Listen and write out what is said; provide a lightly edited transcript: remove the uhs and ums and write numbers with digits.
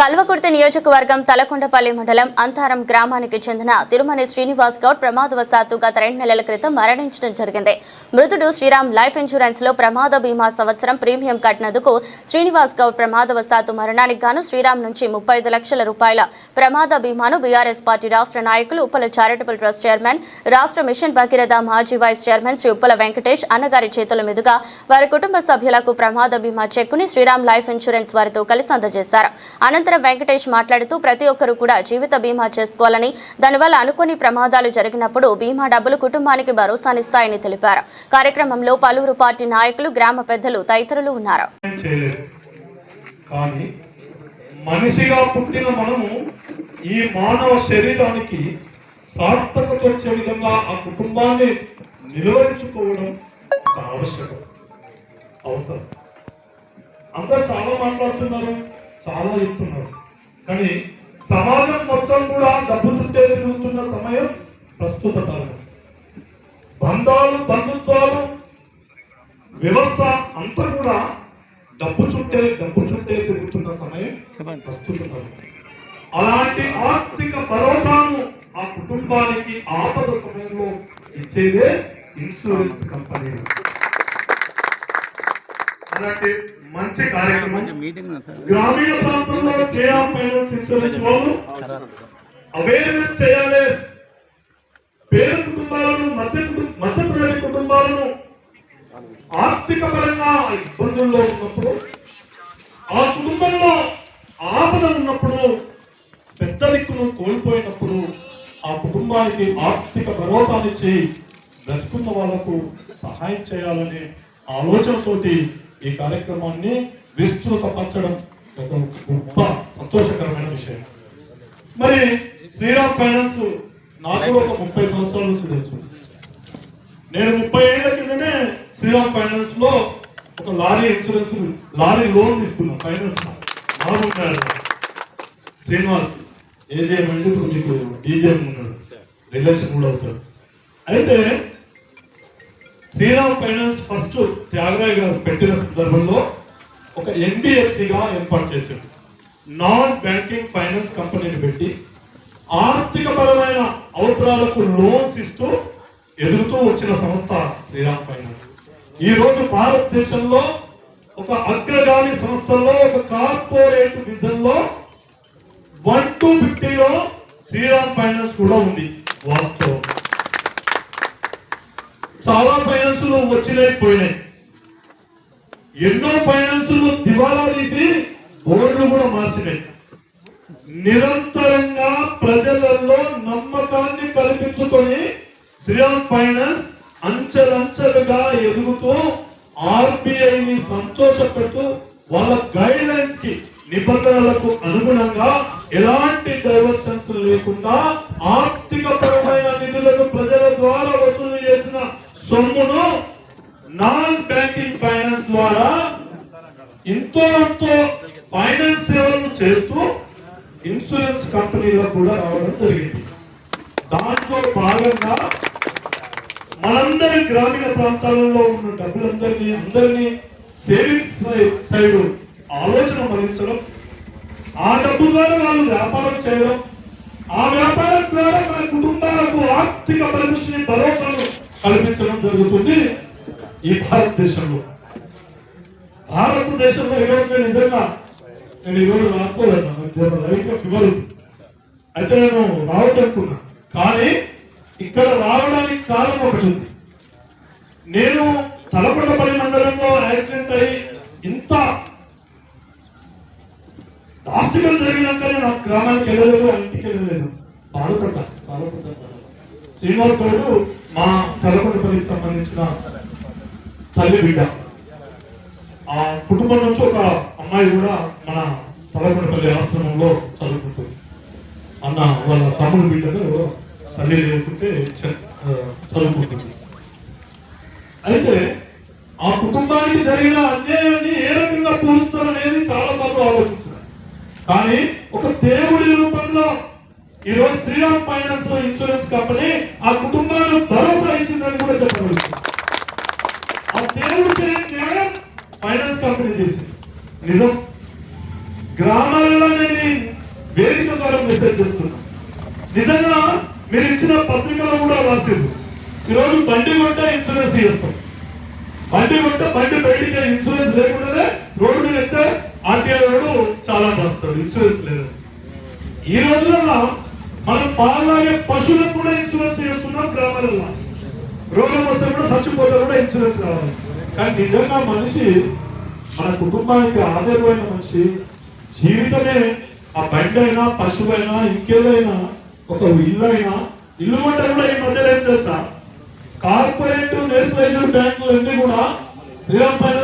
కల్వకుర్తి నియోజకవర్గం తలకొండపల్లి మండలం అంతారం గ్రామానికి చెందిన తిరుమణి శ్రీనివాస్ గౌడ్ ప్రమాదవశాత్తు గత 2 నెలల క్రితం మరణించడం జరిగింది. మృతుడు శ్రీరామ్ లైఫ్ ఇన్సూరెన్స్ లో ప్రమాద బీమా సంవత్సరం ప్రీమియం కట్టినందుకు శ్రీనివాస్ గౌడ్ ప్రమాదవశాత్తు మరణానికి గాను శ్రీరామ్ నుంచి 35 లక్షల రూపాయల ప్రమాద బీమాను బీఆర్ఎస్ పార్టీ రాష్ట్ర నాయకులు ఉప్పల చారిటబుల్ ట్రస్ట్ చైర్మన్, రాష్ట్ర మిషన్ భగీరథ మాజీ వైస్ చైర్మన్ శ్రీ ఉప్పల వెంకటేష్ అన్నగారి చేతుల మీదుగా వారి కుటుంబ సభ్యులకు ప్రమాద బీమా చెక్కుని శ్రీరామ్ లైఫ్ ఇన్సూరెన్స్ వారితో కలిసి అందజేశారు. అనంతరం వెంకటేష్ మాట్లాడుతూ ప్రతి ఒక్కరూ కూడా జీవిత బీమా చేసుకోవాలని, దానివల్ల అనుకోని ప్రమాదాలు జరిగినప్పుడు బీమా డబ్బులు కుటుంబానికి భరోసానిస్తాయని తెలిపారు. కార్యక్రమంలో పలువురు పార్టీ నాయకులు, గ్రామ పెద్దలు తదితరులు ఉన్నారు. మనిషిగా పుట్టిన మనము ఈ మానవ శరీరానికి సార్థకత వచ్చే విధంగా ఆ కుటుంబాన్ని నిలవరించుకోవడం అవసరం. అందరూ చాలా మాట్లాడుతున్నారు, చాలా చెప్తున్నారు, కానీ సమాజం మొత్తం కూడా డబ్బు చుట్టే తిరుగుతున్న సమయం ప్రస్తుత కాలం. బంధాలు, బంధుత్వాలు, వ్యవస్థ అంతా కూడా డబ్బు చుట్టే తిరుగుతున్న సమయం ప్రస్తుత కాలం. అలాంటి ఆర్థిక భరోసాను ఆ కుటుంబానికి ఆపద సమయంలో ఇచ్చేదే ఇన్సూరెన్స్ కంపెనీ. అలాంటి మంచి కార్యక్రమం గ్రామీణ ప్రాంతంలో శ్రీరామ్ ఫైనాన్స్ ఇన్సూరెన్స్ వాళ్ళు అవేర్నెస్ చేయాలి. పేద కుటుంబాలను, మధ్యతరగతి కుటుంబాలను ఆర్థిక పరంగా ఇబ్బందుల్లో ఉన్నప్పుడు, ఆ కుటుంబంలో ఆపద ఉన్నప్పుడు, పెద్ద దిక్కును కోల్పోయినప్పుడు ఆ కుటుంబానికి ఆర్థిక భరోసానిచ్చి బ్రతుకున్న వాళ్లకు సహాయం చేయాలనే ఆలోచనతోటి ఈ కార్యక్రమాన్ని విస్తృతపరచడం ఒక గొప్ప సంతోషకరమైన విషయం. మరి శ్రీరామ్ ఫైనాన్స్ నాకు ఒక 30 సంవత్సరాల నుంచి తెలుసు. నేను 30 ఏళ్ల కిందనే శ్రీరామ్ ఫైనాన్స్ లో ఒక లారీ లోన్ తీసుకున్నాను. ఫైనాన్స్ శ్రీనివాస్ ఏజీఎం అంటే ఇప్పుడు మీకు డీజీఎం ఉన్నాడు, రిలేషన్ కూడా అవుతాడు. అయితే శ్రీరామ్ ఫైనాన్స్ ఫస్ట్ త్యాగరాయ్ గారు పెట్టిన సందర్భంలో ఒక ఎన్బిఎఫ్సిగా ఏర్పాటు చేశాడు. నాన్ బ్యాంకింగ్ ఫైనాన్స్ కంపెనీని పెట్టి ఆర్థిక పరమైన అవసరాలకు లోన్స్ ఇస్తూ ఎదుగుతూ వచ్చిన సంస్థ శ్రీరామ్ ఫైనాన్స్. ఈ రోజు భారతదేశంలో ఒక అగ్రగామి సంస్థల్లో, ఒక కార్పొరేట్ విజన్ లో 1 to 50లో శ్రీరామ్ ఫైనాన్స్ కూడా ఉంది. వాస్తవం చాలా ఫైనాన్సులు వచ్చినాయి, పోయినాయి. ఎన్నో ఫైనాన్సులు దివాలా తీసి బోర్డులు కూడా మార్చినాయి. నిరంతరంగా ప్రజలలో నమ్మకాన్ని కల్పించుకొని శ్రీరామ్ ఫైనాన్స్ అంచెలంచెలుగా ఎదుగుతూ ఆర్బీఐని సంతోషపెడుతూ వాళ్ళ గైడ్ లైన్స్ కి, నిబంధనలకు అనుగుణంగా ఎలాంటి డైవర్షన్స్ లేకుండా ఆర్థిక పరమైన నిధులను ప్రజల ద్వారా వసూలు చేసిన సొమ్మును నాన్ బ్యాంకింగ్ ఫైనాన్స్ ద్వారా ఎంతో ఫైనాన్స్ సేవలను చేస్తూ ఇన్సూరెన్స్ కంపెనీలకు కూడా రావడం జరిగింది. దాంట్లో భాగంగా మనందరి గ్రామీణ ప్రాంతాలలో ఉన్న అందరినీ సేవింగ్స్ సైడ్ ఆలోచన మరించడం, ఆ డబ్బు ద్వారా వాళ్ళు వ్యాపారం చేయడం, ఆ వ్యాపారం ద్వారా మన కుటుంబాలకు ఆర్థిక పరిమితిని, భరోసాను కల్పించడం జరుగుతుంది ఈ భారతదేశంలో. ఈరోజు నిజంగా నేను ఈరోజు రాకపోదన్నా, లైఫ్ లో ఫీవర్ ఉంది. అయితే నేను రావద్దనుకున్నా, కానీ ఇక్కడ రావడానికి కారణం ఒకటి ఉంది. నేను తలకొండపల్లి మండలంలో యాక్సిడెంట్ అయ్యి ఇంత హాస్పిటల్ జరిగినాక నాకు గ్రామానికి వెళ్ళలేదు, ఇంటికి వెళ్ళలేదు, బాధపడ్డా. శ్రీనివాస్ గౌడ్ మా తలకొండపల్లికి సంబంధించిన తల్లి బిడ్డ. ఆ కుటుంబం నుంచి ఒక అమ్మాయి కూడా మన తలకొండపల్లి ఆశ్రమంలో చదువుకుంటుంది. అన్న వాళ్ళ తమ్ముడు బిడ్డను తల్లి లేకుంటే చదువుకుంటుంది. అయితే ఆ కుటుంబానికి జరిగిన అన్యాయాన్ని ఏ రకంగా పూరుస్తారనేది చాలా సార్లు ఆలోచించారు. కానీ ఒక దేవుడి రూపంలో ఈరోజు శ్రీరామ్ ఫైనాన్స్ ఇన్సూరెన్స్ కంపెనీ ఆ కుటుంబాన్ని భరోసా ఇచ్చిందని కూడా చెప్పగలుగుతుంది. ఆ దేవుడు చేయని న్యాయం ఫైనాన్స్ కంపెనీ చేసింది. నిజం. గ్రామాలలో నేను నిజంగా మీరు ఇచ్చిన పత్రికలో కూడా రాసింది, ఈరోజు బండి కొంటే ఇన్సూరెన్స్ చేస్తాం, బండి కొంటే బండి బయటికి ఇన్సూరెన్స్ లేకుండానే రోడ్డు మీద ఎత్తే ఆర్టీఐ రోడ్డు చాలా రాస్తాడు ఇన్సూరెన్స్ లేదని. ఈ రోజులలో మనం పాలలాగే పశువులకు కూడా ఇన్సూరెన్స్ చేస్తున్నాం గ్రామాలలో. రోగం వస్తే కూడా చచ్చిపోతే కూడా ఇన్సూరెన్స్ రావాలి. కానీ నిజంగా మనిషి మన కుటుంబానికి ఆధారమైన మనిషి జీవితమే ఆ బండి అయినా పశువు అయినా ఇంకేదైనా ఒక ఇల్లు అయినా, ఇల్లు అంటే కూడా ఈ మధ్యలో ఏం తెలుసా, కార్పొరేట్ నేషనలైజ్డ్ బ్యాంకులు అన్ని కూడా శ్రీరామ్ ఫైనాన్స్